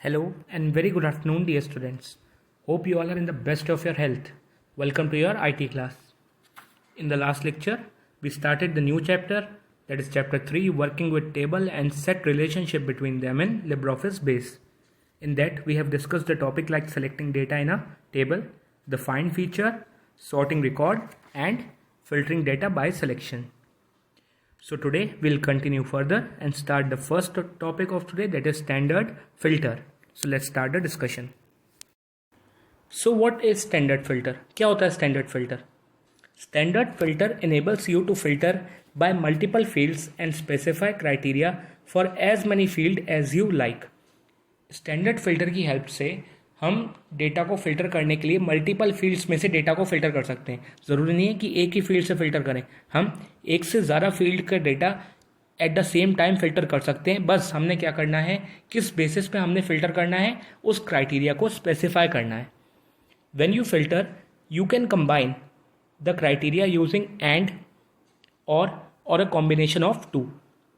Hello and very good afternoon, dear students. Hope you all are in the best of your health. Welcome to your IT class. In the last lecture, we started the new chapter, that is chapter 3, working with table and set relationship between them in LibreOffice Base. In that, we have discussed the topic like selecting data in a table, the find feature, sorting record, and filtering data by selection. So today we'll continue further and start the first topic of today, that is standard filter. So let's start the discussion. So what is standard filter? क्या होता है standard filter? Standard filter enables you to filter by multiple fields and specify criteria for as many field as you like. Standard filter की help से हम data को filter करने के लिए मल्टीपल फील्ड्स में से डेटा को फिल्टर कर सकते हैं. ज़रूरी नहीं है कि एक ही फील्ड से फिल्टर करें, हम एक से ज़्यादा फील्ड का data at the same time filter कर सकते हैं. बस हमने क्या करना है, किस बेसिस पे हमने फिल्टर करना है, उस क्राइटेरिया को स्पेसिफाई करना है. When you filter you can combine the criteria using and और अ कॉम्बिनेशन ऑफ टू.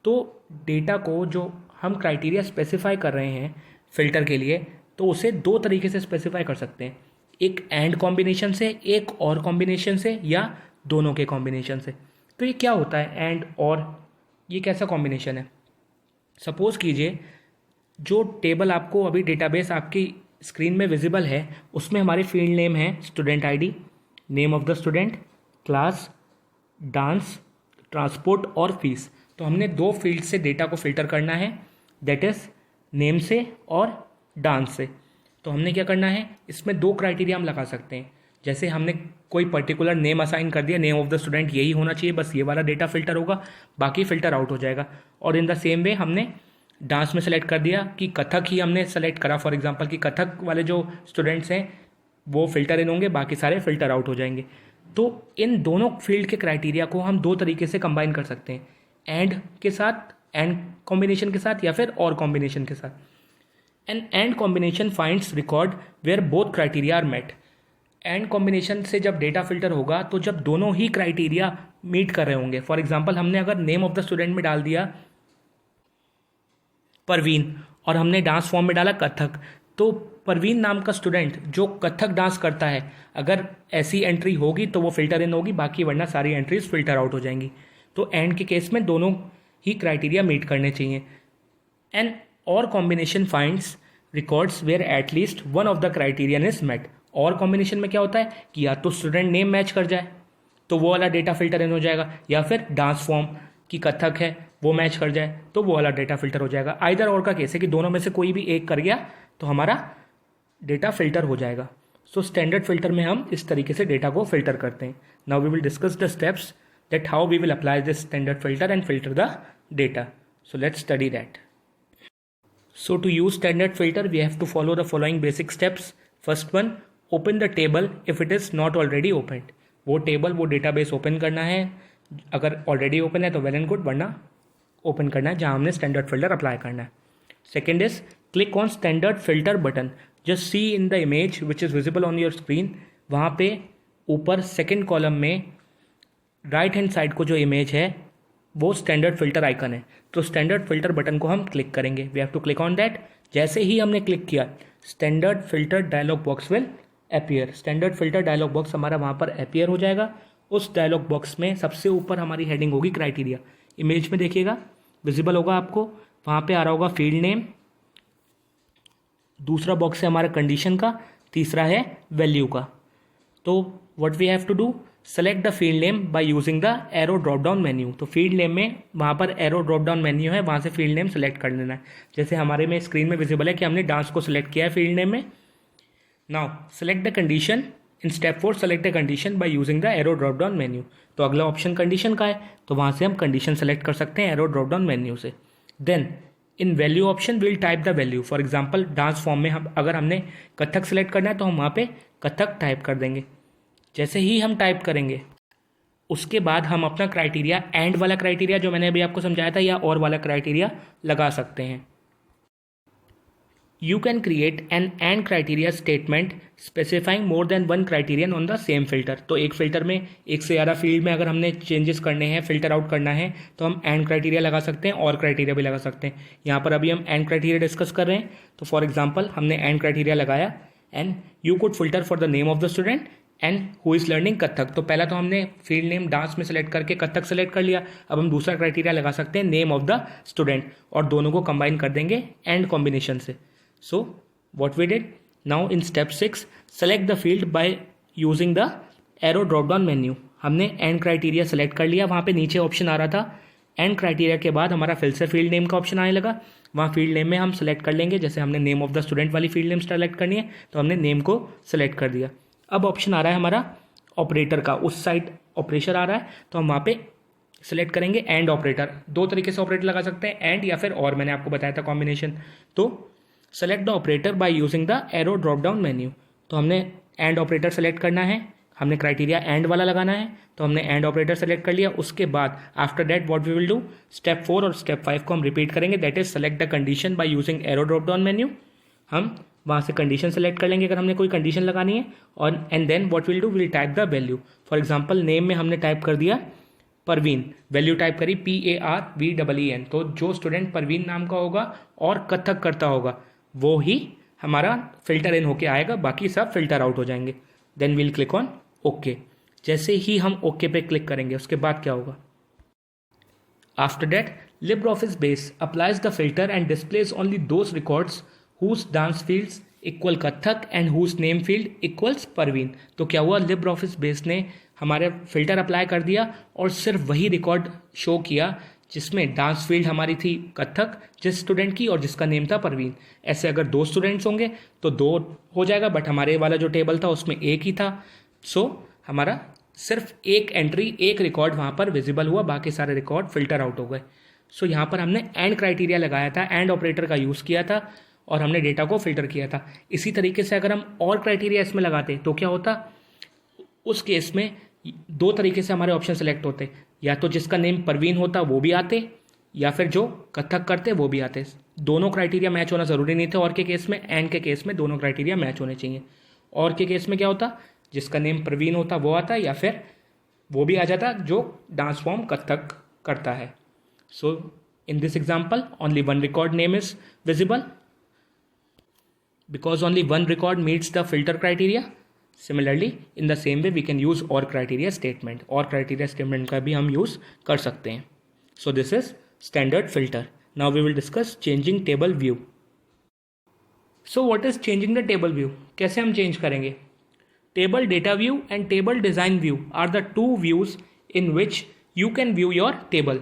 तो डेटा को जो हम क्राइटेरिया स्पेसिफाई कर रहे हैं फिल्टर के लिए, तो उसे दो तरीके से स्पेसिफाई कर सकते हैं, एक एंड कॉम्बिनेशन से, एक और कॉम्बिनेशन से, या दोनों के कॉम्बिनेशन से. तो ये क्या होता है एंड और, ये कैसा कॉम्बिनेशन है? सपोज कीजिए जो टेबल आपको अभी डेटाबेस आपकी स्क्रीन में विजिबल है, उसमें हमारे फील्ड नेम है student ID, name of the student, class, dance, transport और फीस. तो हमने दो फील्ड से डेटा को फिल्टर करना है, दैट इज नेम से और डांस से. तो हमने क्या करना है, इसमें दो क्राइटेरिया हम लगा सकते हैं. जैसे हमने कोई पर्टिकुलर नेम असाइन कर दिया, नेम ऑफ द स्टूडेंट यही होना चाहिए, बस ये वाला डेटा फिल्टर होगा, बाकी फिल्टर आउट हो जाएगा. और इन द सेम वे हमने डांस में सेलेक्ट कर दिया कि कथक ही हमने सेलेक्ट करा, फॉर एग्जांपल कि कथक वाले जो स्टूडेंट्स हैं वो फिल्टर इन होंगे, बाकी सारे फिल्टर आउट हो जाएंगे. तो इन दोनों फील्ड के क्राइटेरिया को हम दो तरीके से कंबाइन कर सकते हैं, एंड के साथ, एंड कॉम्बिनेशन के साथ, या फिर और कॉम्बिनेशन के साथ. An and combination finds record where both criteria are met. And combination से जब डेटा फिल्टर होगा तो जब दोनों ही क्राइटेरिया मीट कर रहे होंगे. फॉर एग्जांपल हमने अगर नेम ऑफ द स्टूडेंट में डाल दिया परवीन और हमने डांस फॉर्म में डाला कथक, तो परवीन नाम का स्टूडेंट जो कथक डांस करता है, अगर ऐसी एंट्री होगी तो वो फिल्टर इन होगी, बाकी वरना सारी एंट्रीज फिल्टर आउट हो जाएंगी. तो एंड के केस में दोनों ही क्राइटेरिया मीट करने चाहिए. एंड और combination finds records where at least one of the criterion is met. और कॉम्बिनेशन में क्या होता है कि या तो स्टूडेंट नेम मैच कर जाए तो वो वाला डेटा फिल्टर इन हो जाएगा, या फिर डांस फॉर्म की कथक है वो मैच कर जाए तो वो वाला डेटा फिल्टर हो जाएगा. आइदर और का केस है कि दोनों में से कोई भी एक कर गया तो हमारा डेटा फिल्टर हो जाएगा. सो स्टैंडर्ड फिल्टर में हम इस तरीके से डेटा को फिल्टर करते हैं. Now we will discuss the steps that how we will apply this standard filter and filter the data. So let's study that. So to use standard filter, we have to follow the following basic steps. First one, open the table if it is not already opened. वो table, वो database open करना है. अगर already open है तो well and good, वरना open करना है जहाँ हमने स्टैंडर्ड फिल्टर अप्लाई करना है. Second is click on standard filter button. Just see in the image which is visible on your screen. वहाँ पे ऊपर सेकेंड कॉलम में राइट हैंड साइड को जो इमेज है वो स्टैंडर्ड फिल्टर आइकन है. तो स्टैंडर्ड फिल्टर बटन को हम क्लिक करेंगे. We have to click on that. जैसे ही हमने क्लिक किया, standard filter dialog box will appear. Standard filter dialog box हमारा वहाँ पर अपीयर हो जाएगा. उस डायलॉग बॉक्स में सबसे ऊपर हमारी हेडिंग होगी क्राइटेरिया. इमेज में देखिएगा, विजिबल होगा आपको, वहाँ पे आ रहा होगा फील्ड नेम. दूसरा बॉक्स है हमारा कंडीशन का, तीसरा है वैल्यू का. तो what we have to do, select the field name by using the arrow drop down menu. तो फील्ड नेम में वहाँ पर एरो ड्रॉप डाउन मेन्यू है, वहाँ से फील्ड नेम सेलेक्ट कर लेना है. जैसे हमारे में स्क्रीन में विजिबल है कि हमने डांस को सिलेक्ट किया है फील्ड नेम में. Now select the condition. In step 4 select the condition by using the arrow drop down menu. तो अगला ऑप्शन कंडीशन का है, तो वहाँ से हम कंडीशन सेलेक्ट कर सकते हैं एरो ड्रॉप डाउन मेन्यू से. Then in value option will type the value. For example dance form में हम अगर हमने कथक सेलेक्ट करना है तो हम वहाँ पे कथक टाइप कर देंगे. जैसे ही हम टाइप करेंगे उसके बाद हम अपना क्राइटेरिया, एंड वाला क्राइटेरिया जो मैंने अभी आपको समझाया था, या और वाला क्राइटेरिया लगा सकते हैं. you can create an AND criteria statement specifying more than one criterion on the same filter. तो एक फिल्टर में एक से ज़्यादा फील्ड में अगर हमने चेंजेस करने हैं, फिल्टर आउट करना है, तो हम AND क्राइटेरिया लगा सकते हैं और क्राइटेरिया भी लगा सकते हैं. यहाँ पर अभी हम AND क्राइटेरिया डिस्कस कर रहे हैं. तो फॉर एग्जाम्पल हमने AND क्राइटेरिया लगाया and you could filter for the name of the student and who is learning Kathak. तो पहला तो हमने फील्ड नेम डांस में सेलेक्ट करके कथक सेलेक्ट कर लिया. अब हम दूसरा क्राइटेरिया लगा सकते हैं नेम ऑफ द स्टूडेंट और दोनों को कंबाइन कर देंगे एंड कॉम्बिनेशन से. So what we did now in step 6, select the field by using the arrow drop down menu. हमने एंड क्राइटेरिया सेलेक्ट कर लिया. वहाँ पे नीचे ऑप्शन आ रहा था एंड क्राइटेरिया के बाद हमारा फिर से फील्ड नेम का ऑप्शन आने लगा. वहाँ फील्ड नेम में हम सेलेक्ट कर लेंगे. जैसे हमने नेम ऑफ द स्टूडेंट वाली फील्ड नेम सेलेक्ट करनी है तो हमने नेम को सेलेक्ट कर दिया. अब ऑप्शन आ रहा है हमारा ऑपरेटर का, उस साइड ऑपरेशन आ रहा है तो हम वहाँ पे सेलेक्ट करेंगे एंड ऑपरेटर. दो तरीके से ऑपरेटर लगा सकते हैं, एंड या फिर और. मैंने आपको बताया था कॉम्बिनेशन. तो select the operator bye using the arrow drop down menu. तो हमने एंड ऑपरेटर सेलेक्ट करना है. हमने क्राइटेरिया एंड वाला लगाना है तो हमने एंड ऑपरेटर सेलेक्ट कर लिया. उसके बाद after that what we will do, step 4 और स्टेप 5 को हम रिपीट करेंगे. That is select the condition by using arrow drop down menu. हम वहाँ से कंडीशन सेलेक्ट कर लेंगे अगर हमने कोई कंडीशन लगानी है. और and then what will do, will type the value. For example name में हमने टाइप कर दिया परवीन, वैल्यू टाइप करी PARVEEN. तो जो स्टूडेंट परवीन नाम का होगा और कथक करता होगा वो ही हमारा फिल्टर इन होके आएगा, बाकी सब फिल्टर आउट हो जाएंगे. Then will click on okay. जैसे ही हम ओके पे क्लिक करेंगे उसके बाद क्या होगा, after that LibreOffice base applies the filter and displays only those records whose dance fields equal Kathak and whose name field equals Parveen. तो क्या हुआ, LibreOffice बेस ने हमारे फिल्टर अप्लाई कर दिया और सिर्फ वही रिकॉर्ड शो किया जिसमें डांस फील्ड हमारी थी कथक जिस स्टूडेंट की और जिसका नेम था परवीन. ऐसे अगर दो स्टूडेंट्स होंगे तो दो हो जाएगा, बट हमारे वाला जो टेबल था उसमें एक ही था. सो हमारा सिर्फ एक एंट्री, एक रिकॉर्ड वहाँ पर विजिबल हुआ, बाकी सारे रिकॉर्ड फिल्टर आउट हो गए. सो यहाँ पर हमने एंड क्राइटेरिया लगाया था, एंड ऑपरेटर का यूज़ किया था और हमने डेटा को फिल्टर किया था. इसी तरीके से अगर हम और क्राइटेरिया इसमें लगाते तो क्या होता, उस केस में दो तरीके से हमारे ऑप्शन सेलेक्ट होते. या तो जिसका नेम परवीन होता वो भी आते, या फिर जो कथक करते वो भी आते. दोनों क्राइटेरिया मैच होना ज़रूरी नहीं था. और के केस में, एंड के केस में दोनों क्राइटेरिया मैच होने चाहिए. और के केस में क्या होता, जिसका नेम परवीन होता वो आता, या फिर वो भी आ जाता जो डांस फॉर्म कथक करता है. So in this example only one record name is visible because only one record meets the filter criteria. Similarly in the same way we can use or criteria statement. Or criteria statement का भी हम use कर सकते हैं. So this is standard filter. Now we will discuss changing table view. So what is changing the table view, कैसे हम change करेंगे. Table data view and table design view are the two views in which you can view your table.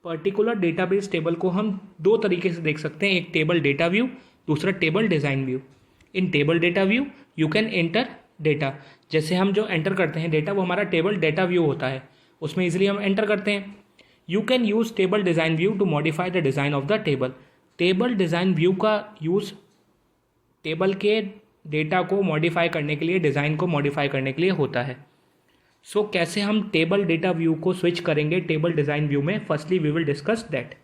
Particular database table को हम दो तरीके से देख सकते हैं, एक टेबल डेटा व्यू, दूसरा table design view. In table data view you can enter data. जैसे हम जो एंटर करते हैं डेटा वो हमारा टेबल डेटा व्यू होता है, उसमें इजीली हम एंटर करते हैं. You can use table design view to modify the design of the table. Table design view का यूज़ टेबल के डेटा को मॉडिफाई करने के लिए, डिज़ाइन को मॉडिफाई करने के लिए होता है. सो कैसे हम टेबल डेटा व्यू को स्विच करेंगे टेबल डिज़ाइन व्यू में, firstly we will discuss that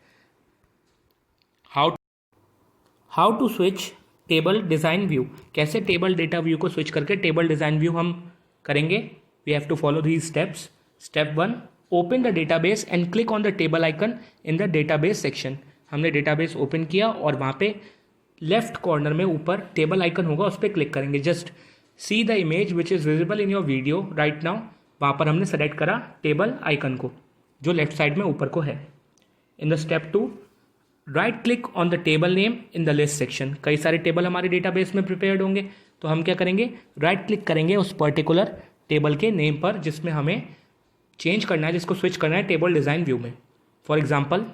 how to switch table design view. कैसे टेबल डेटा व्यू को स्विच करके टेबल डिज़ाइन व्यू हम करेंगे. We have to follow these steps. Step 1, open the database and click on the table icon in the database section. हमने database open किया और वहाँ पे लेफ्ट कॉर्नर में ऊपर टेबल आइकन होगा, उस पर क्लिक करेंगे. Just see the image which is visible in your video right now. वहाँ पर हमने सेलेक्ट करा टेबल आइकन को जो लेफ्ट साइड में ऊपर को है. In the step 2, right click on the table name in the list section. कई सारे टेबल हमारे डेटाबेस में प्रिपेयर्ड होंगे तो हम क्या करेंगे, राइट क्लिक करेंगे उस पर्टिकुलर टेबल के नेम पर जिसमें हमें चेंज करना है, जिसको स्विच करना है टेबल डिज़ाइन व्यू में. फॉर एग्जाम्पल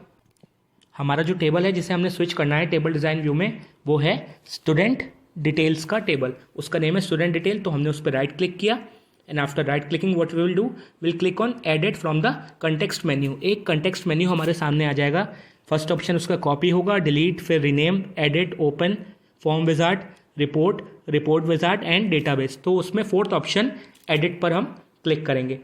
हमारा जो टेबल है जिसे हमने स्विच करना है टेबल डिज़ाइन व्यू में वो है स्टूडेंट डिटेल्स का टेबल. उसका नेम है स्टूडेंट डिटेल. तो हमने उस पर राइट क्लिक किया and after right clicking what we will do, will click on edit from the context menu. एक कंटेक्स्ट मेन्यू हमारे सामने आ जाएगा. फर्स्ट ऑप्शन उसका कॉपी होगा, डिलीट, फिर rename, edit, open, form wizard, report, report wizard and database. तो उसमें फोर्थ ऑप्शन एडिट पर हम क्लिक करेंगे.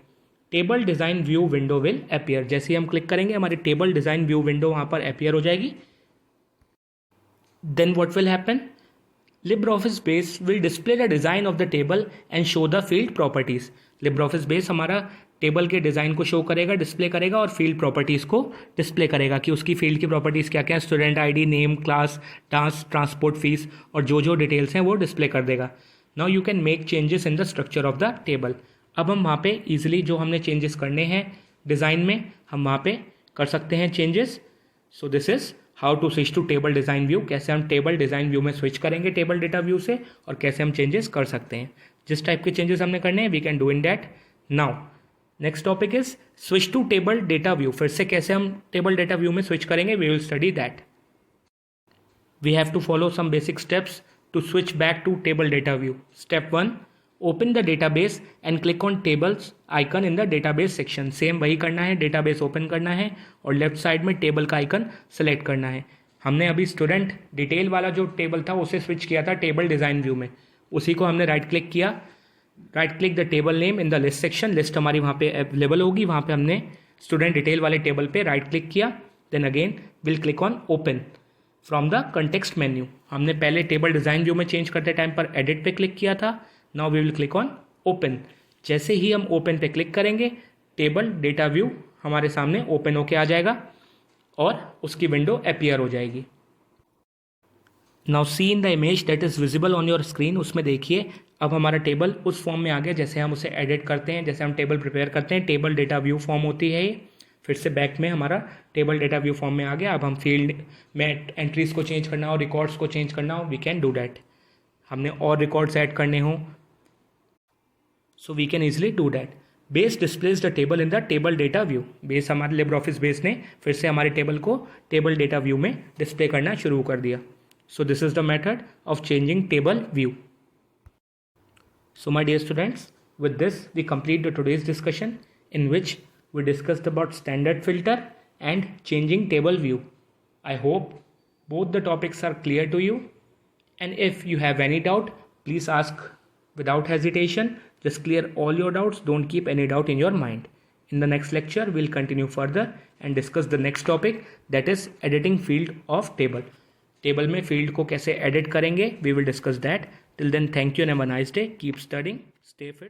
Table design view window will appear. जैसे ही हम क्लिक करेंगे हमारी टेबल डिज़ाइन व्यू विंडो वहाँ पर अपीयर हो जाएगी. then what will happen? LibreOffice Base will display the design of the table and show the field properties. LibreOffice Base हमारा टेबल के डिज़ाइन को शो करेगा, डिस्प्ले करेगा और फील्ड प्रॉपर्टीज़ को डिस्प्ले करेगा कि उसकी फील्ड की प्रॉपर्टीज़ क्या क्या है, student ID, name, class, transport fees और जो डिटेल्स हैं वो डिस्प्ले कर देगा. Now you can make changes in the structure of the table. अब हम वहाँ पे ईजिली जो हमने चेंजेस करने हैं डिज़ाइन में हम वहाँ पे कर सकते हैं changes. So this is how to switch to table design view. कैसे हम टेबल डिज़ाइन व्यू में स्विच करेंगे टेबल डेटा व्यू से और कैसे हम चेंजेस कर सकते हैं. जिस टाइप के चेंजेस हमने करने हैं we can do in that. Now next topic is switch to table data view. फिर से कैसे हम टेबल डेटा व्यू में स्विच करेंगे we will study that. We have to follow some basic steps to switch back to table data view. Step 1, open the database and click on tables icon in the database section. Same वही करना है, database open करना है और left side में table का icon select करना है. हमने अभी स्टूडेंट डिटेल वाला जो टेबल था उसे स्विच किया था टेबल डिज़ाइन व्यू में. उसी को हमने राइट क्लिक किया, right click the table name in the list section. List हमारी वहाँ पे अवेलेबल होगी, वहाँ पे हमने स्टूडेंट डिटेल वाले टेबल पे राइट क्लिक किया. Then again will click on open from the context menu. हमने पहले टेबल डिज़ाइन व्यू में चेंज करते टाइम पर एडिट पे क्लिक किया था. Now we will click on open. जैसे ही हम ओपन पे क्लिक करेंगे टेबल डेटा व्यू हमारे सामने ओपन होके आ जाएगा और उसकी विंडो अपीयर हो जाएगी. Now see in the image that is visible on your screen. उसमें देखिए अब हमारा टेबल उस फॉर्म में आ गया जैसे हम उसे एडिट करते हैं, जैसे हम टेबल प्रिपेयर करते हैं. टेबल डेटा व्यू फॉर्म होती है ये. फिर से बैक में हमारा टेबल डेटा व्यू फॉर्म में आ गया. अब हम फील्ड में एंट्रीज को चेंज करना हो, रिकॉर्ड्स को चेंज करना हो, वी कैन डू डैट. हमने और रिकॉर्ड्स ऐड करने हो so we can easily do that. Base displays the table in the table data view. Base हमारे लिब्रियोफिस बेस ने फिर से हमारे टेबल को टेबल डेटा व्यू में डिस्प्ले करना शुरू कर दिया. So this is the method of changing table view. So my dear students, with this we complete the today's discussion in which we discussed about standard filter and changing table view. I hope both the topics are clear to you, and if you have any doubt, please ask without hesitation. Just clear all your doubts. Don't keep any doubt in your mind. In the next lecture, we'll continue further and discuss the next topic, that is editing field of table. Table में field को कैसे edit करेंगे we will discuss that. Till then, thank you and have a nice day. Keep studying. Stay fit.